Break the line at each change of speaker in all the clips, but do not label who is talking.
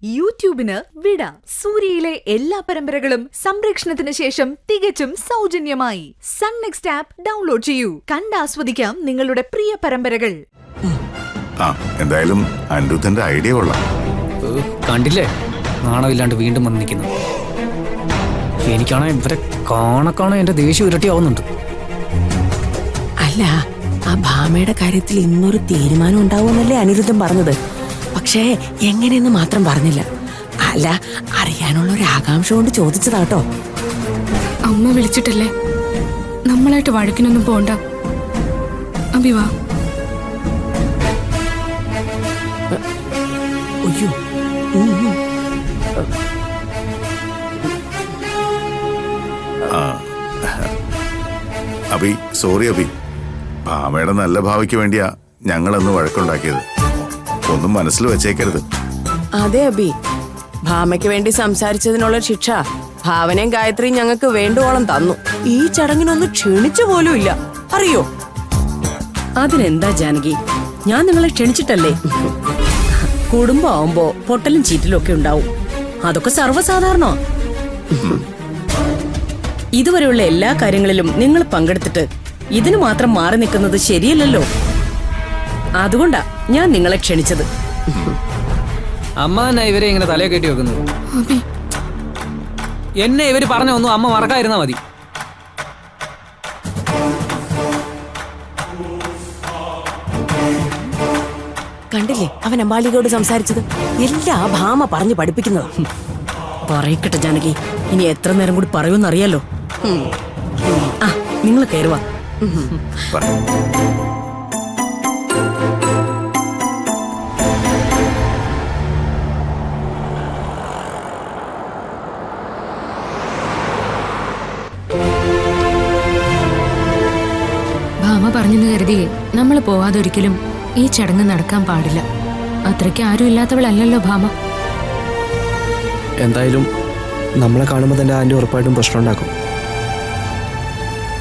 യൂട്യൂബിന് വിട. സൂര്യയിലെ എല്ലാ പരമ്പരകളും സംരക്ഷണത്തിന് ശേഷം തികച്ചും സൗജന്യമായി സൺ നെക്സ്റ്റ് ആപ്പ് ഡൗൺലോഡ് ചെയ്യൂ. കണ്ടാസ്വദിക്കാം നിങ്ങളുടെ പ്രിയ പരമ്പരകൾ.
എന്തായാലും അനിരുദ്ധന്റെ ഐഡിയ കൊള്ളാം.
കണ്ടില്ലേ, നാണമില്ലാണ്ട് വീണ്ടും വന്ന് നിൽക്കുന്നു. എനിക്കാണെ ഇവരെ കാണാൻ എന്റെ ദേഷ്യം ഇരട്ടിയാവുന്നുണ്ട്.
അല്ല, ആ ഭാമയുടെ കാര്യത്തിൽ ഇന്നൊരു തീരുമാനം ഉണ്ടാവുമെന്നല്ലേ അനിരുദ്ധൻ പറഞ്ഞത്. പക്ഷേ എങ്ങനെയെന്ന് മാത്രം പറഞ്ഞില്ല. അല്ല, അറിയാനുള്ള ഒരു ആകാംക്ഷ കൊണ്ട് ചോദിച്ചതാട്ടോ.
അമ്മ വിളിച്ചിട്ടല്ലേ, നമ്മളായിട്ട് വഴക്കിനൊന്നും പോണ്ട. അഭിവാ.
അയ്യോ,
അഭി, സോറി അഭി. ഭാമയുടെ നല്ല ഭാവിക്ക് വേണ്ടിയാ ഞങ്ങളന്ന് വഴക്കുണ്ടാക്കിയത്. ഒന്നും മനസ്സിൽ വെച്ചേക്കരുത്.
അതെ അബി, ഭാമയ്ക്ക് വേണ്ടി സംസാരിച്ചതിനുള്ള ശിക്ഷ ഭാവനയും ഗായത്രിയും ഞങ്ങൾക്ക് വേണ്ടുവോളം തന്നു. ഈ ചടങ്ങിനൊന്നും ക്ഷണിച്ചു പോലും ഇല്ല, അറിയോ?
അതിനെന്താ ജാനകി, ഞാൻ നിങ്ങളെ ക്ഷണിച്ചിട്ടല്ലേ. കുടുംബമാവുമ്പോ പൊട്ടലും ചീറ്റലും ഒക്കെ ഉണ്ടാവും. അതൊക്കെ സർവ്വസാധാരണ. ഇതുവരെയുള്ള എല്ലാ കാര്യങ്ങളിലും നിങ്ങൾ പങ്കെടുത്തിട്ട് ഇതിന് മാത്രം മാറി നിൽക്കുന്നത് ശരിയല്ലല്ലോ. അതുകൊണ്ടാ ഞാൻ നിങ്ങളെ ക്ഷണിച്ചത്.
അമ്മ തന്നെ ഇവരെ ഇങ്ങനെ തലയെ കെട്ടി വെക്കുന്നത്. എന്നെ ഇവര് പറഞ്ഞ ഒന്നും അമ്മ മറക്കാതിരുന്നാ മതി.
കണ്ടില്ലേ അവൻ അമ്പാലികയോട് സംസാരിച്ചത്? എല്ലാ ഭാമ പറഞ്ഞു പഠിപ്പിക്കുന്നതാ.
പറയിക്കട്ടെ ജാനകി, ഇനി എത്ര നേരം കൂടി പറയുമെന്നറിയാലോ. ആ, നിങ്ങൾ കയറുവാ.
ഭാമ പറഞ്ഞെന്ന് കരുതിയേ നമ്മൾ പോവാതൊരിക്കലും ഈ ചടങ്ങ് നടക്കാൻ പാടില്ല. അത്രയ്ക്ക് ആരും ഇല്ലാത്തവളല്ലല്ലോ ഭാമ.
എന്തായാലും നമ്മളെ കാണുമ്പോൾ തന്നെ ആൻറ്റി ഉറപ്പായിട്ടും പ്രശ്നം ഉണ്ടാക്കും,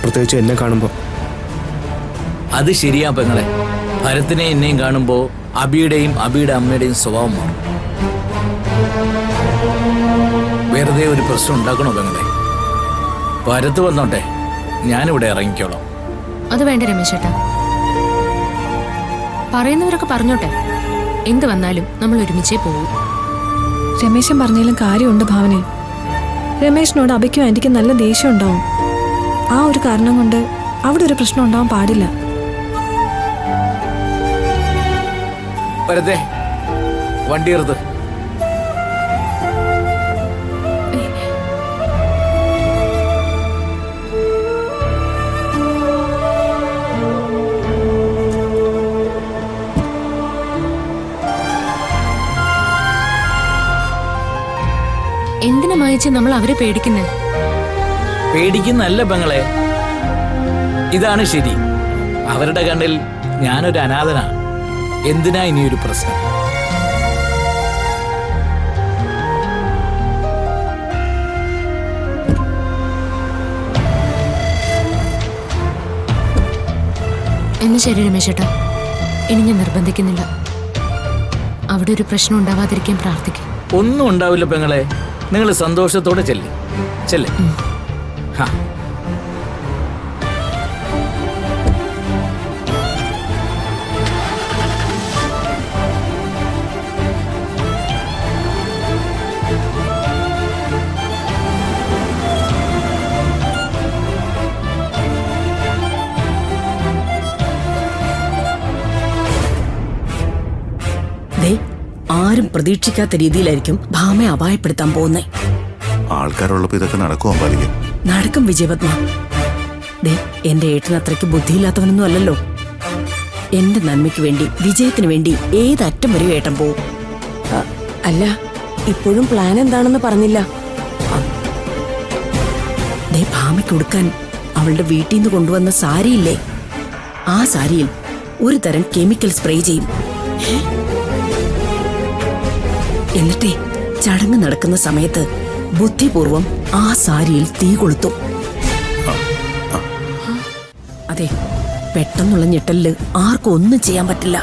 പ്രത്യേകിച്ച് എന്നെ കാണുമ്പോൾ.
അത് ശരിയാ പെങ്ങളെ. ഭരത്തിനെ എന്നെയും കാണുമ്പോൾ അബിയുടെയും അബിയുടെ അമ്മയുടെയും സ്വഭാവം മാറും. വെറുതെ ഒരു പ്രശ്നം ഉണ്ടാക്കണോ പെങ്ങളെ? ഭരത്ത് വന്നോട്ടെ, ഞാനിവിടെ ഇറങ്ങിക്കോളാം.
അത് വേണ്ട രമേശേട്ടാ, പറയുന്നവരൊക്കെ പറഞ്ഞോട്ടെ. എന്ത് വന്നാലും നമ്മൾ ഒരുമിച്ചേ പോകൂ.
രമേശൻ പറഞ്ഞാലും കാര്യമുണ്ട് ഭാവനെ. രമേശിനോട് അബയ്ക്കും ആൻറ്റിക്കും നല്ല ദേഷ്യം ഉണ്ടാവും. ആ ഒരു കാരണം കൊണ്ട് അവിടെ ഒരു പ്രശ്നം ഉണ്ടാവാൻ പാടില്ല.
ഭരതേ, വണ്ടി എടുത്ത്.
എന്തിനാ മായിച്ച് നമ്മൾ അവരെ പേടിക്കുന്നേ?
പേടിക്കുന്നല്ല പെങ്ങളെ, ഇതാണ് ശരി. അവരുടെ കണ്ണിൽ ഞാനൊരു അനാഥനാണ്. എന്തിനാ ഇനിയൊരു പ്രശ്നം?
എന്ന് ശരി രമേശേട്ടാ, ഇനി ഞാൻ നിർബന്ധിക്കുന്നില്ല. അവിടെ ഒരു പ്രശ്നം ഉണ്ടാവാതിരിക്കാൻ പ്രാർത്ഥിക്കും.
ഒന്നും ഉണ്ടാവില്ല പെങ്ങളെ, നിങ്ങൾ സന്തോഷത്തോടെ ചെല്ല്.
ആരും പ്രതീക്ഷിക്കാത്ത രീതിയിലായിരിക്കും ഭാമയെ അപായപ്പെടുത്താൻ പോകുന്നേ.
ആൾക്കാരുള്ളപ്പോ ഇതൊക്കെ നടക്കുമോ അമ്പാലിക?
നടക്കും വിജയപത്മ. എന്റെ ഏട്ടന് അത്രയ്ക്ക് ബുദ്ധിയില്ലാത്തവനൊന്നും അല്ലല്ലോ. എന്റെ നന്മയ്ക്ക് വേണ്ടി, വിജയത്തിന് വേണ്ടി ഏതറ്റം വരെ ഏട്ടൻ പോവും.
അല്ല, ഇപ്പോഴും പ്ലാൻ എന്താണെന്ന് പറഞ്ഞില്ല.
ഭാമയ്ക്ക് കൊടുക്കാൻ അവളുടെ വീട്ടിൽ നിന്ന് കൊണ്ടുവന്ന സാരിയില്ലേ, ആ സാരിയിൽ ഒരു തരം കെമിക്കൽ സ്പ്രേ ചെയ്യും. എന്നിട്ടേ ചടങ്ങ് നടക്കുന്ന സമയത്ത് ബുദ്ധിപൂർവം ആ സാരിയിൽ തീ കൊളുത്തും. അതെ, പെട്ടെന്നുള്ള ഞെട്ടലില് ആർക്കും ഒന്നും ചെയ്യാൻ പറ്റില്ല.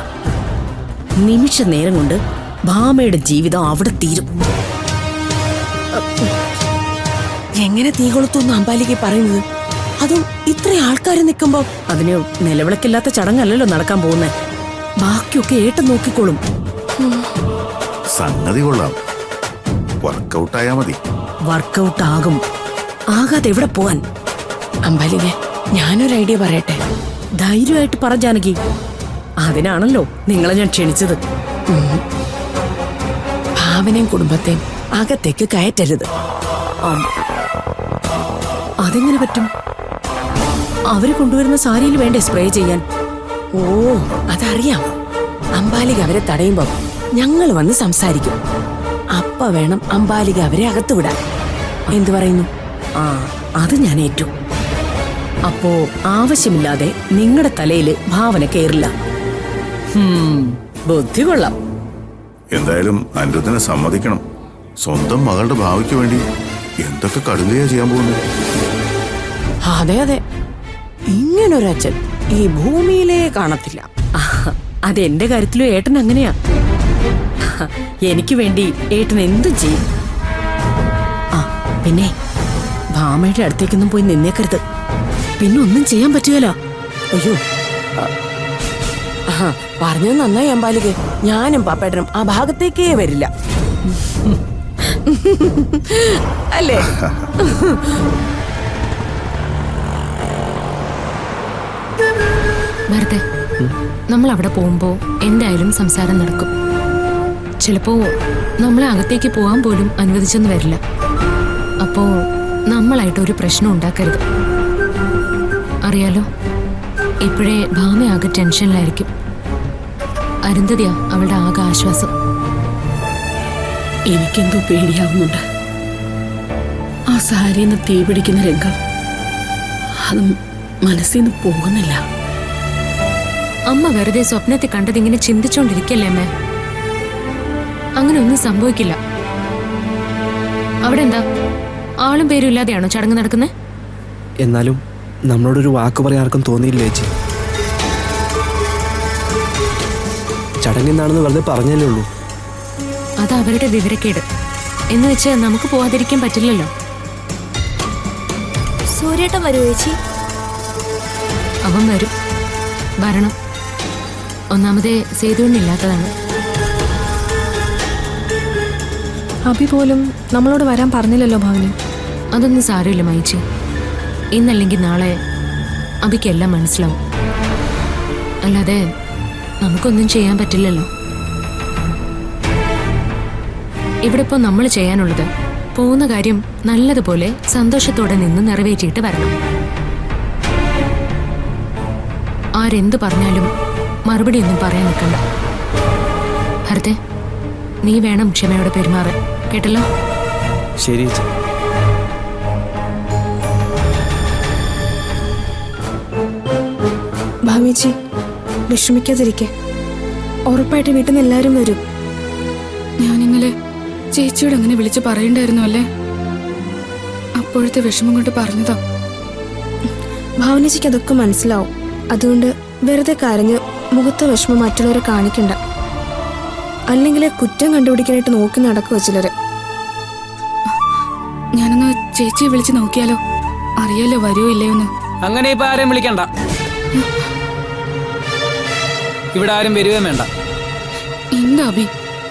നിമിഷ നേരം കൊണ്ട് ഭാമയുടെ ജീവിതം അവിടെ തീരും.
എങ്ങനെ തീ കൊളുത്തുന്ന അമ്പാലിക്ക് പറയുന്നത്? അതും ഇത്ര ആൾക്കാർ നിൽക്കുമ്പോ.
അതിന് നിലവിളക്കില്ലാത്ത ചടങ്ങല്ലല്ലോ നടക്കാൻ പോകുന്നേ. ബാക്കിയൊക്കെ ഏട്ടൻ നോക്കിക്കോളും.
സംഗതി കൊള്ളാം. വർക്കൗട്ടായാ മതി.
വർക്കൗട്ട് ആകും. ആകാതെ എവിടെ പോവാൻ?
അമ്പാലിക, ഞാനൊരു ഐഡിയ പറയട്ടെ.
ധൈര്യമായിട്ട് പറ ജാനകി. അതിനാണല്ലോ നിങ്ങളെ ഞാൻ ക്ഷണിച്ചത്.
ഭാവനയും കുടുംബത്തെയും അകത്തേക്ക് കയറ്റരുത്.
അതെങ്ങനെ പറ്റും? അവര് കൊണ്ടുവരുന്ന സാരിയിൽ വേണ്ടേ സ്പ്രേ ചെയ്യാൻ?
ഓ, അതറിയാം. അമ്പാലിക അവരെ തടയുമ്പോ ഞങ്ങൾ വന്ന് സംസാരിക്കും. അപ്പ വേണം അമ്പാലിക അവരെ അകത്ത് വിടാൻ. എന്തു പറയുന്നു?
അത് ഞാൻ ഏറ്റു. അപ്പോ ആവശ്യമില്ലാതെ നിങ്ങളുടെ തലയില് ഭാവന കയറില്ല. ബുദ്ധി കൊള്ളാം.
എന്തായാലും അനിരുദ്ധനെ സമ്മതിക്കണം. സ്വന്തം മകളുടെ ഭാവിക്ക് വേണ്ടി എന്തൊക്കെ കടുകയാ ചെയ്യാൻ പോകുന്നത്.
അതെ അതെ, ഇങ്ങനൊരു അച്ഛൻ ഈ ഭൂമിയിലേ കാണത്തില്ല.
അതെന്റെ കാര്യത്തിലും ഏട്ടൻ അങ്ങനെയാ. എനിക്ക് വേണ്ടി ഏട്ടൻ എന്തും ചെയ്യും. പിന്നെ ഭാമയുടെ അടുത്തേക്കൊന്നും പോയി നിന്നേക്കരുത്. പിന്നെ ഒന്നും ചെയ്യാൻ പറ്റുകയില്ല.
അയ്യോ, പറഞ്ഞത് നന്നായി അമ്പാലിക. ഞാനും പാപ്പേട്ടനും ആ ഭാഗത്തേക്കേ വരില്ല. അല്ലേ?
വെറുതെ നമ്മൾ അവിടെ പോകുമ്പോ എന്തായാലും സംസാരം നടക്കും. ചിലപ്പോ നമ്മളെ അകത്തേക്ക് പോകാൻ പോലും അനുവദിച്ചെന്ന് വരില്ല. അപ്പോ നമ്മളായിട്ട് ഒരു പ്രശ്നം ഉണ്ടാക്കരുത്. അറിയാലോ, ഇപ്പോഴേ ഭാമ ആകെ ടെൻഷനിലായിരിക്കും. അരുന്ധതിയാ അവളുടെ ആകെ ആശ്വാസം.
എനിക്കെന്തോ പേടിയാവുന്നുണ്ട്. ആ സാരിന്ന് തീ പിടിക്കുന്ന രംഗം അത് മനസ്സിൽ നിന്ന് പോകുന്നില്ല.
അമ്മ വെറുതെ സ്വപ്നത്തിൽ കണ്ടതിങ്ങനെ ചിന്തിച്ചോണ്ടിരിക്കല്ലേ അമ്മേ? അങ്ങനെ ഒന്നും സംഭവിക്കില്ല. അവിടെ എന്താ ആളും പേരും ഇല്ലാതെയാണോ ചടങ്ങ് നടക്കുന്നത്?
എന്നാലും നമ്മളോടൊരു വാക്ക് പറയാൻ ആർക്കും തോന്നിയില്ല ചേച്ചി. ചടങ്ങിന്നാണെന്ന് വെറുതെ പറഞ്ഞല്ലേ ഉള്ളൂ.
അത് അവരുടെ വിവരക്കേട് എന്ന് വെച്ച് നമുക്ക് പോവാതിരിക്കാൻ പറ്റില്ലല്ലോ.
സൂര്യേട്ടൻ വരുമോ ചേച്ചി?
അവൻ വരും. വരണം. ഒന്നാമതേ സേതുവിനില്ലാത്തതാണ്.
അഭി പോലും നമ്മളോട് വരാൻ പറഞ്ഞില്ലല്ലോ ഭാവന.
അതൊന്നും സാരമില്ല മൈച്ചി. ഇന്നല്ലെങ്കിൽ നാളെ അഭിക്കെല്ലാം മനസ്സിലാവും. അല്ലാതെ നമുക്കൊന്നും ചെയ്യാൻ പറ്റില്ലല്ലോ. ഇവിടെ ഇപ്പോൾ നമ്മൾ ചെയ്യാനുള്ളത് പോകുന്ന കാര്യം നല്ലതുപോലെ സന്തോഷത്തോടെ നിന്ന് നിറവേറ്റിയിട്ട് വരണം. ആരെന്ത് പറഞ്ഞാലും മറുപടി ഒന്നും പറയാൻ നിൽക്കണ്ട. ഭരതേ, നീ വേണം ക്ഷമയോടെ പെരുമാറാൻ. കേട്ടല്ലോ?
ശരി ചേച്ചി.
ഭാമിച്ചി, വിഷമിക്കാതിരിക്കെ. ഉറപ്പായിട്ട് വീട്ടിൽ നിന്ന് എല്ലാവരും വരും.
ഞാനിന്നലെ ചേച്ചിയോട് അങ്ങനെ വിളിച്ച് പറയണ്ടായിരുന്നു അല്ലേ? അപ്പോഴത്തെ വിഷമം കൊണ്ട് പറഞ്ഞതാ.
ഭാവനച്ചിക്ക് അതൊക്കെ മനസ്സിലാവും. അതുകൊണ്ട് വെറുതെ കരഞ്ഞ് മുഖത്തെ വിഷമം മറ്റുള്ളവരെ കാണിക്കണ്ട. അല്ലെങ്കിൽ കുറ്റം കണ്ടുപിടിക്കാനായിട്ട് നോക്കി നടക്കുക ചിലര്.
ഞാനൊന്ന് ചേച്ചിയെ വിളിച്ച് നോക്കിയാലോ? അറിയാലോ വരുമോ ഇല്ലയോന്ന്.
അങ്ങനെ ഇപ്പൊ ആരെയും വിളിക്കണ്ട. ഇവിടെ ആരും വരുകയും വേണ്ട.
എന്താ അഭി,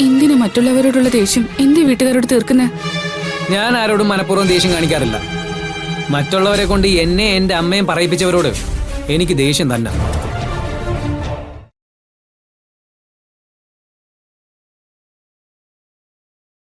എന്തിനാ മറ്റുള്ളവരോടുള്ള ദേഷ്യം എന്റെ വീട്ടുകാരോട് തീർക്കുന്നേ?
ഞാൻ ആരോടും മനഃപൂർവ്വം ദേഷ്യം കാണിക്കാറില്ല. മറ്റുള്ളവരെ കൊണ്ട് എന്നെ എന്റെ അമ്മയും പറയിപ്പിച്ചവരോട് എനിക്ക് ദേഷ്യം തന്നെ.